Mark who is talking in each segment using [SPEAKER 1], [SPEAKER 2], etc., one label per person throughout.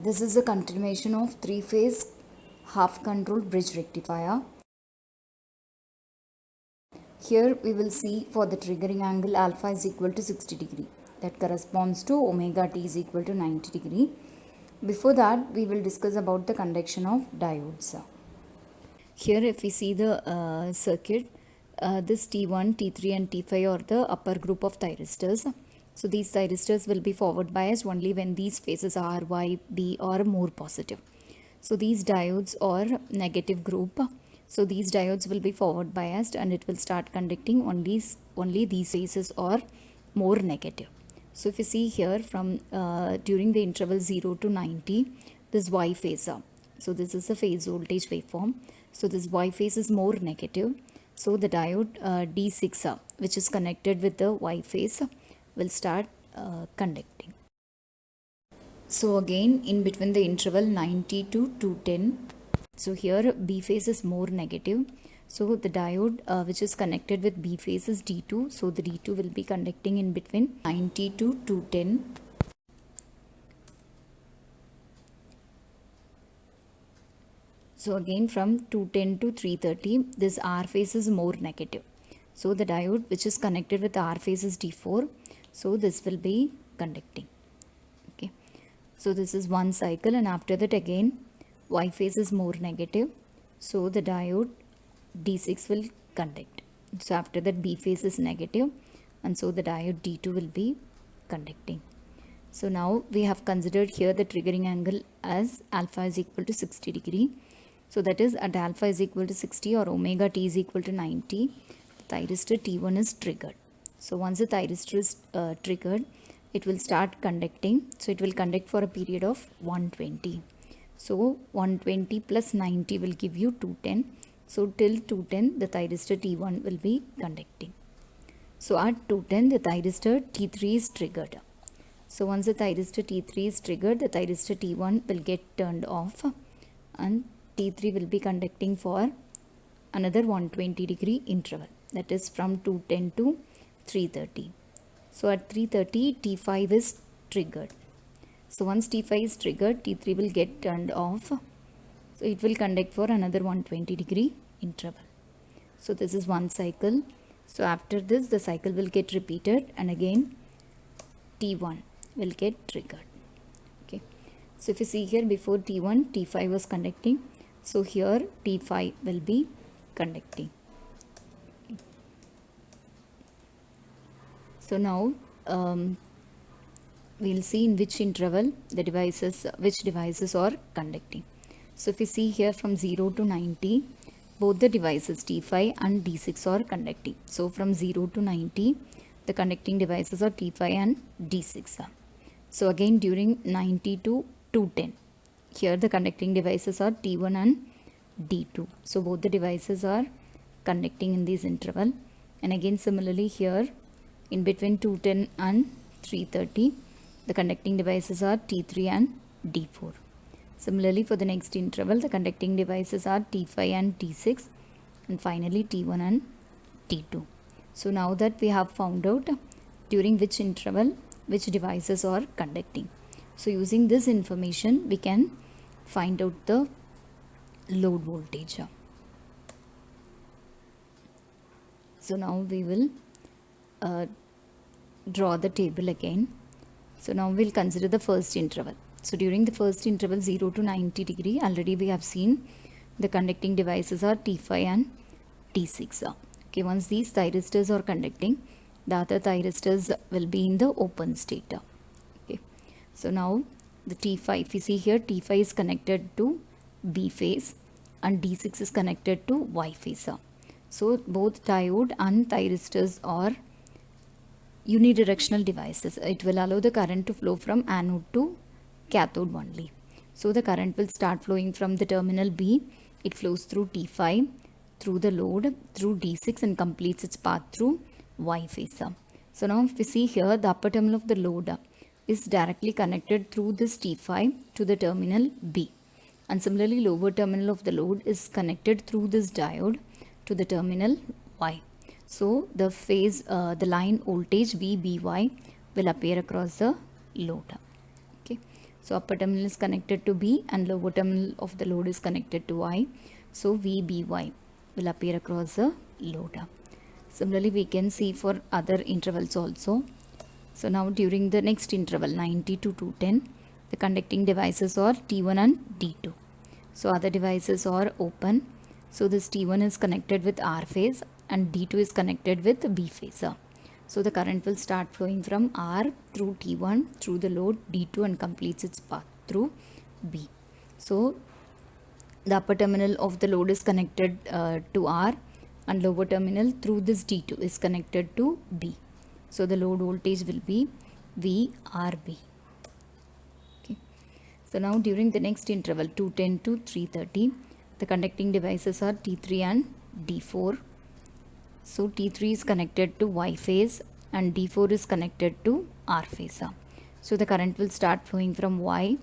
[SPEAKER 1] This is a continuation of three-phase half-controlled bridge rectifier. Here we will see for the triggering angle alpha is equal to 60 degree. That corresponds to omega t is equal to 90 degree. Before that, we will discuss about the conduction of diodes. Here if we see the circuit, this T1, T3 and T5 are the upper group of thyristors. So these thyristors will be forward biased only when these phases R, Y, B are more positive. So these diodes are negative group. So these diodes will be forward biased and it will start conducting only these phases are more negative. So if you see here from during the interval 0 to 90, this Y phase. So this is a phase voltage waveform. So this Y phase is more negative. So the diode D6 which is connected with the Y phase will start conducting. So again in between the interval 90 to 210, so here B phase is more negative. So the diode which is connected with B phase is D2. So the D2 will be conducting in between 90 to 210. So again from 210 to 330, this R phase is more negative. So the diode which is connected with R phase is D4. So this will be conducting. Okay. So this is one cycle, and after that again Y phase is more negative. So the diode D6 will conduct. So after that B phase is negative, and so the diode D2 will be conducting. So now we have considered here the triggering angle as alpha is equal to 60 degree. So that is at alpha is equal to 60 or omega t is equal to 90, the thyristor T1 is triggered. So once the thyristor is triggered, it will start conducting. So it will conduct for a period of 120. So 120 plus 90 will give you 210. So till 210 the thyristor T1 will be conducting. So at 210 the thyristor T3 is triggered. So once the thyristor T3 is triggered, the thyristor T1 will get turned off and T3 will be conducting for another 120 degree interval, that is from 210 to 330. So at 330 T5 is triggered. So once T5 is triggered, T3 will get turned off. So it will conduct for another 120 degree interval. So this is one cycle. So after this the cycle will get repeated and again T1 will get triggered. Okay. So if you see here before T1, T5 was conducting. So here T5 will be conducting. So now we'll see in which interval which devices are conducting. So if you see here from 0 to 90, both the devices T5 and D6 are conducting. So from 0 to 90, the conducting devices are T5 and D6. So again during 90 to 210, here the conducting devices are T1 and D2. So both the devices are conducting in this interval. And again similarly here in between 210 and 330, the conducting devices are T3 and D4. Similarly for the next interval, the conducting devices are T5 and T6, and finally T1 and T2. So now that we have found out during which interval which devices are conducting. So using this information we can find out the load voltage. So now we will draw the table again. So now we'll consider the first interval. So during the first interval 0 to 90 degree, already we have seen the conducting devices are T5 and T6. Okay, once these thyristors are conducting, the other thyristors will be in the open state. Okay, so now the T5, if you see here, T5 is connected to B phase and D6 is connected to Y phase. So both diode and thyristors are unidirectional devices. It will allow the current to flow from anode to cathode only. So the current will start flowing from the terminal B. It flows through T5, through the load, through D6 and completes its path through Y phase. So now if we see here, the upper terminal of the load is directly connected through this T5 to the terminal B. And similarly lower terminal of the load is connected through this diode to the terminal Y. So the phase, the line voltage VBY will appear across the load. Okay. So upper terminal is connected to B and lower terminal of the load is connected to Y. So VBY will appear across the load. Similarly, we can see for other intervals also. So now during the next interval 90 to 210, the conducting devices are T1 and D2. So other devices are open. So this T1 is connected with R phase and D2 is connected with B phase. So the current will start flowing from R through T1 through the load D2 and completes its path through B. So the upper terminal of the load is connected to R and lower terminal through this D2 is connected to B. So the load voltage will be VRB. Okay. So now during the next interval 210 to 330, the conducting devices are T3 and D4. So T3 is connected to Y phase and D4 is connected to R phase. So the current will start flowing from Y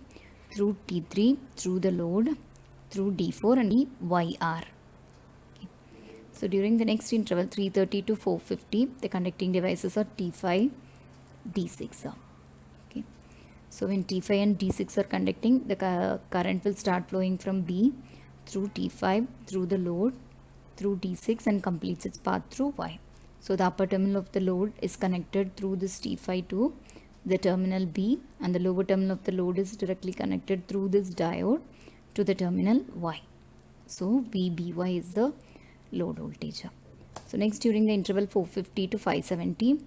[SPEAKER 1] through T3 through the load through D4 and YR. Okay. So during the next interval 330 to 450, the conducting devices are T5, D6. Okay. So when T5 and D6 are conducting, the current will start flowing from B through T5 through the load through D6 and completes its path through Y. So the upper terminal of the load is connected through this T5 to the terminal B and the lower terminal of the load is directly connected through this diode to the terminal Y. So VBY is the load voltage. So next during the interval 450 to 570,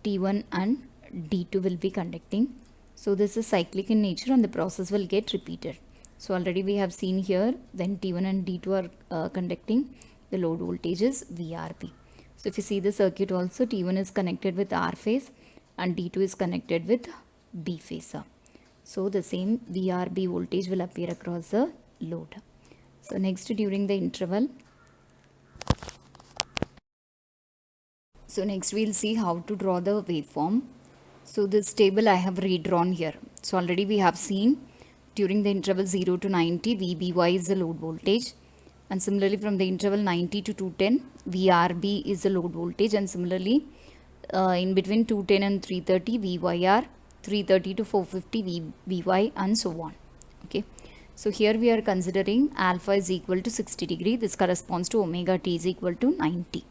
[SPEAKER 1] T1 and D2 will be conducting. So this is cyclic in nature and the process will get repeated. So already we have seen here when T1 and D2 are conducting, the load voltage is VRB. So if you see the circuit also, T1 is connected with R phase and D2 is connected with B phase. So the same VRB voltage will appear across the load. So next during the interval, so next we'll see how to draw the waveform. So this table I have redrawn here. So already we have seen during the interval 0 to 90, VBY is the load voltage. And similarly from the interval 90 to 210, VRB is the load voltage. And similarly in between 210 and 330, VYR, 330 to 450, VBY and so on. Okay. So here we are considering alpha is equal to 60 degree. This corresponds to omega t is equal to 90.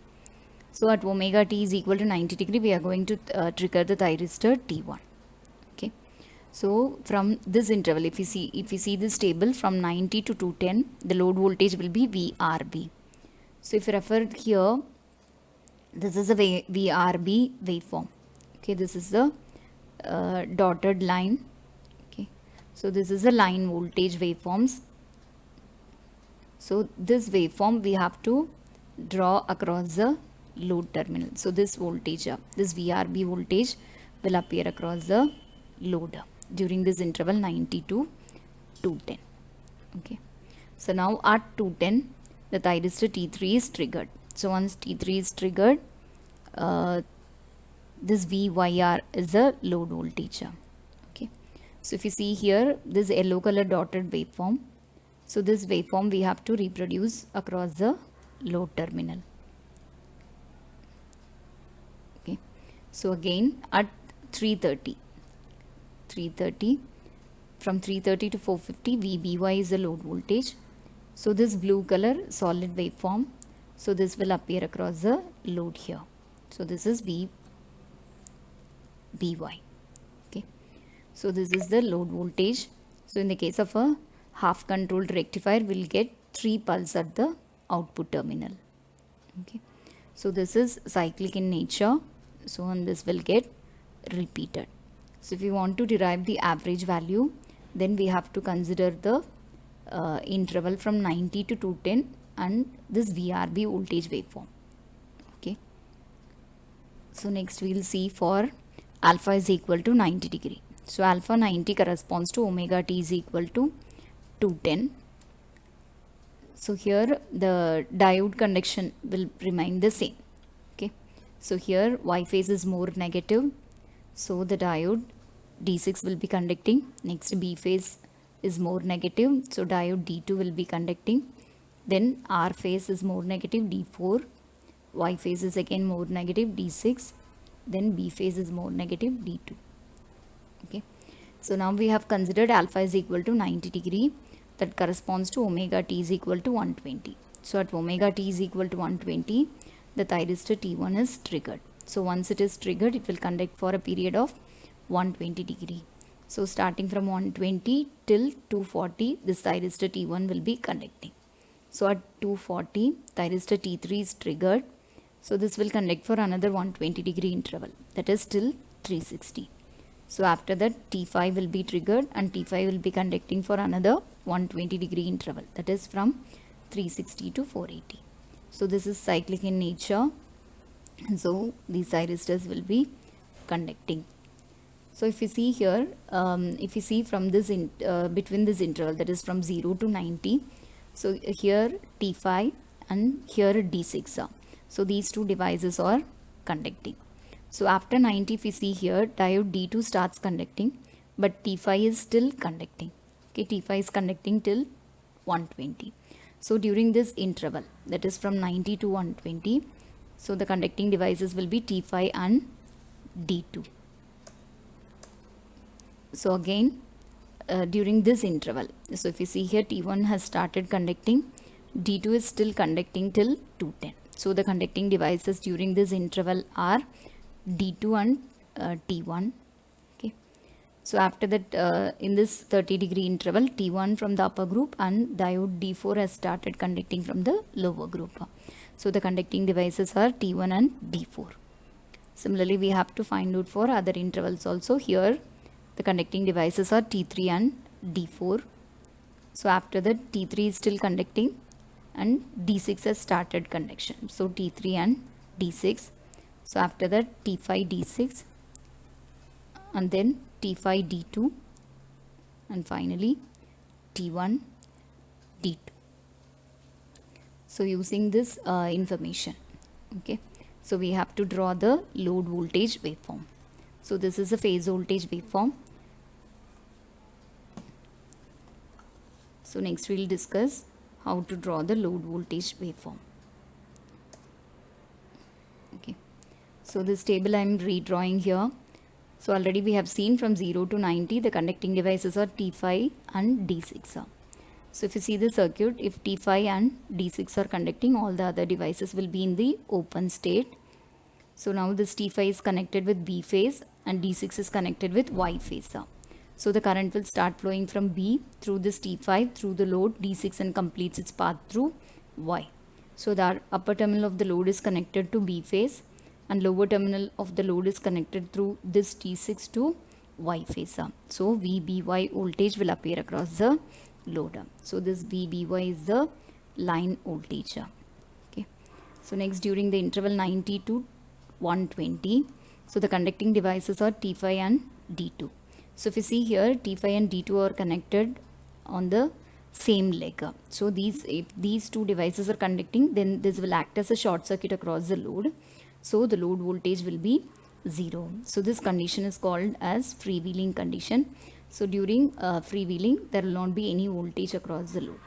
[SPEAKER 1] So at omega t is equal to 90 degree, we are going to trigger the thyristor T1. Okay. So from this interval, if you see this table from 90 to 210, the load voltage will be VRB. So if you refer here, this is a VRB waveform. Okay, this is the dotted line. Okay, so this is a line voltage waveforms. So this waveform we have to draw across the load terminal. So this voltage, this VRB voltage will appear across the load during this interval 90 to 210. Okay, so now at 210, the thyristor T3 is triggered. So once T3 is triggered, this VYR is a load voltage. Okay, so if you see here, this yellow color dotted waveform. So this waveform we have to reproduce across the load terminal. Okay, so again at 330, from 330 to 450, VBY is the load voltage. So this blue color solid waveform, so this will appear across the load here. So this is VBY. Okay, so this is the load voltage. So in the case of a half controlled rectifier, we'll get 3 pulses at the output terminal. Okay, so this is cyclic in nature, so and this will get repeated. So if you want to derive the average value, then we have to consider the interval from 90 to 210 and this VRB voltage waveform. Okay, so next we will see for alpha is equal to 90 degree. So alpha 90 corresponds to omega t is equal to 210. So here the diode conduction will remain the same. Okay, so here Y phase is more negative, so the diode D6 will be conducting. Next B phase is more negative, so diode D2 will be conducting. Then R phase is more negative, D4. Y phase is again more negative, D6. Then B phase is more negative, D2. Okay, So now we have considered alpha is equal to 90 degree, that corresponds to omega t is equal to 120. So at omega t is equal to 120, the thyristor T1 is triggered. So once it is triggered, it will conduct for a period of 120 degree. So starting from 120 till 240, this thyristor T1 will be conducting. So at 240, thyristor T3 is triggered. So this will conduct for another 120 degree interval, that is till 360. So after that, T5 will be triggered and T5 will be conducting for another 120 degree interval, that is from 360 to 480. So this is cyclic in nature. So these thyristors will be conducting. So if you see here, if you see from this between this interval, that is from 0 to 90, so here T5 and here D6 so these two devices are conducting. So after 90, if you see here, diode D2 starts conducting, but T5 is still conducting. Okay, T5 is conducting till 120. So during this interval, that is from 90 to 120, so the conducting devices will be T5 and D2. So again, during this interval, so if you see here, T1 has started conducting, D2 is still conducting till 210. So the conducting devices during this interval are D2 and T1. Okay. So after that, in this 30 degree interval, T1 from the upper group and diode D4 has started conducting from the lower group. So the conducting devices are T1 and D4. Similarly, we have to find out for other intervals also. Here, the conducting devices are T3 and D4. So after that, T3 is still conducting and D6 has started conduction. So T3 and D6. So after that, T5 D6 and then T5 D2 and finally T1 D2. So using this information, okay, so we have to draw the load voltage waveform. So this is a phase voltage waveform. So next we will discuss how to draw the load voltage waveform. Okay, so this table I am redrawing here. So already we have seen from 0 to 90, the conducting devices are T5 and D6. So if you see the circuit, if T5 and D6 are conducting, all the other devices will be in the open state. So now this T5 is connected with B phase and D6 is connected with Y phase. So the current will start flowing from B through this T5 through the load D6 and completes its path through Y. So the upper terminal of the load is connected to B phase and lower terminal of the load is connected through this T6 to Y phase. So VBY voltage will appear across the load. So this VBY is the line voltage. Okay. So next, during the interval 90 to 120, so the conducting devices are T5 and D2. So if you see here, T5 and D2 are connected on the same leg. So if these two devices are conducting, then this will act as a short circuit across the load. So the load voltage will be 0. So this condition is called as freewheeling condition. So during freewheeling, there will not be any voltage across the load.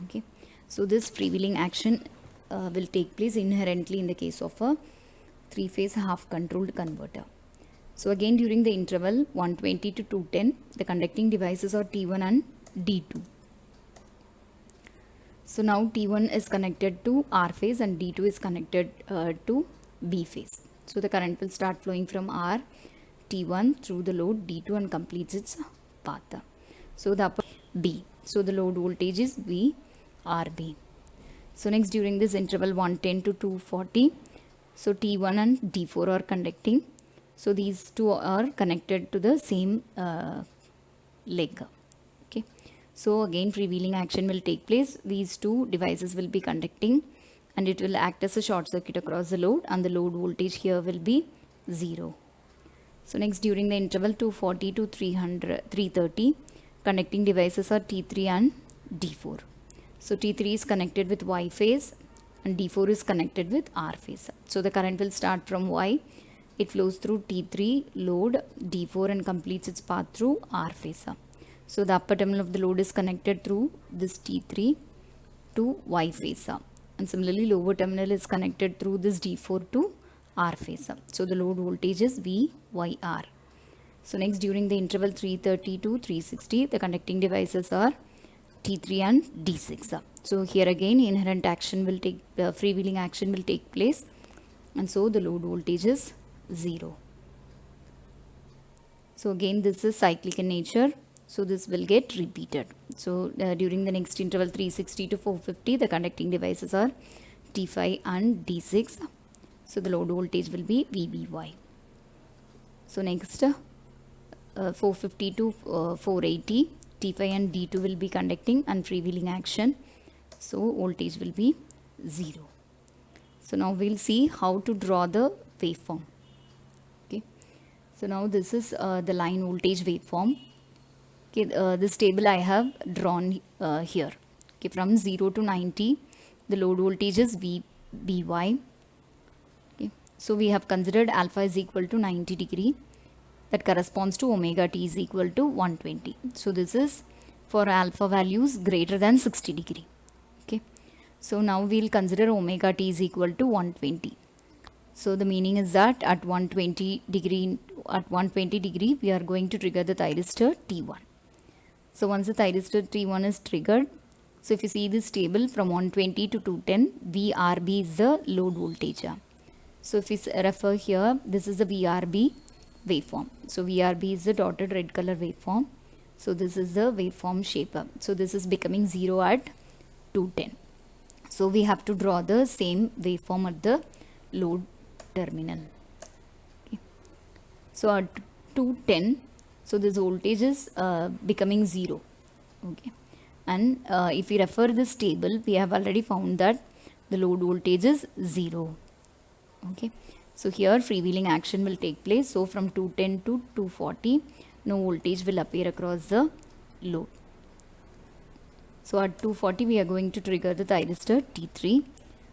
[SPEAKER 1] Okay. So this freewheeling action will take place inherently in the case of a three-phase half-controlled converter. So again, during the interval 120 to 210, the conducting devices are T1 and D2. So now T1 is connected to R phase and D2 is connected to B phase. So the current will start flowing from R, T1 through the load D2 and completes its path. So the upper B. So the load voltage is VRB. So next, during this interval 110 to 240, so T1 and D4 are conducting. So these two are connected to the same leg. Okay. So again, freewheeling action will take place. These two devices will be conducting and it will act as a short circuit across the load and the load voltage here will be 0. So next, during the interval 240 to 330, conducting devices are T3 and D4. So T3 is connected with Y phase and D4 is connected with R phase. So the current will start from Y. It flows through T3 load D4 and completes its path through R phase. So the upper terminal of the load is connected through this T3 to Y phase. And similarly, lower terminal is connected through this D4 to R phase. So the load voltage is VYR. So next, during the interval 330 to 360, the conducting devices are T3 and D6. So here again inherent action will take, freewheeling action will take place, and so the load voltage is 0. So again this is cyclic in nature, so this will get repeated. So during the next interval 360 to 450, the conducting devices are T5 and D6. So the load voltage will be VBY. So next 450 to 480, T5 and D2 will be conducting and freewheeling action. So voltage will be 0. So now we'll see how to draw the waveform. Okay. So now this is the line voltage waveform. Okay, this table I have drawn here. Okay, from 0 to 90, the load voltage is VBY. Okay, so we have considered alpha is equal to 90 degree. That corresponds to omega t is equal to 120. So this is for alpha values greater than 60 degree. Okay, so now we'll consider omega t is equal to 120. So the meaning is that at 120 degree we are going to trigger the thyristor T1. So once the thyristor T1 is triggered, so if you see this table from 120 to 210, VRB is the load voltage. So if we refer here, this is the VRB waveform. So VRB is the dotted red color waveform. So this is the waveform shape. So this is becoming 0 at 210. So we have to draw the same waveform at the load terminal. Okay. So at 210, so this voltage is becoming 0. Okay, and if we refer this table, we have already found that the load voltage is 0. Okay, so here freewheeling action will take place. So from 210 to 240, no voltage will appear across the load. So at 240 we are going to trigger the thyristor T3.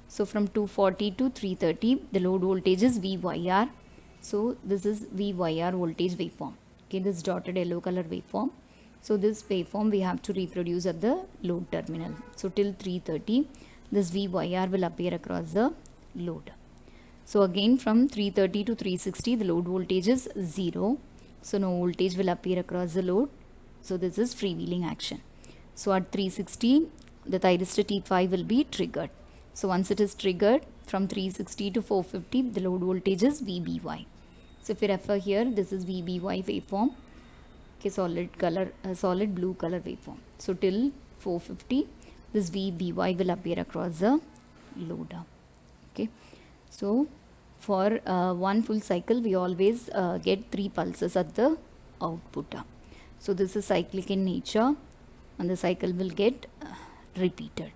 [SPEAKER 1] So from 240 to 330, the load voltage is VYR. So this is VYR voltage waveform. Okay, this dotted yellow color waveform. So this waveform we have to reproduce at the load terminal. So till 330, this VYR will appear across the load. So again from 330 to 360, the load voltage is 0. So no voltage will appear across the load. So this is freewheeling action. So at 360, the thyristor T5 will be triggered. So once it is triggered, from 360 to 450, the load voltage is VBY. So if you refer here, this is VBY waveform. Okay, solid blue color waveform. So till 450, this VBY will appear across the load. Okay, so for one full cycle, we always get 3 pulses at the output. So this is cyclic in nature, and the cycle will get repeated.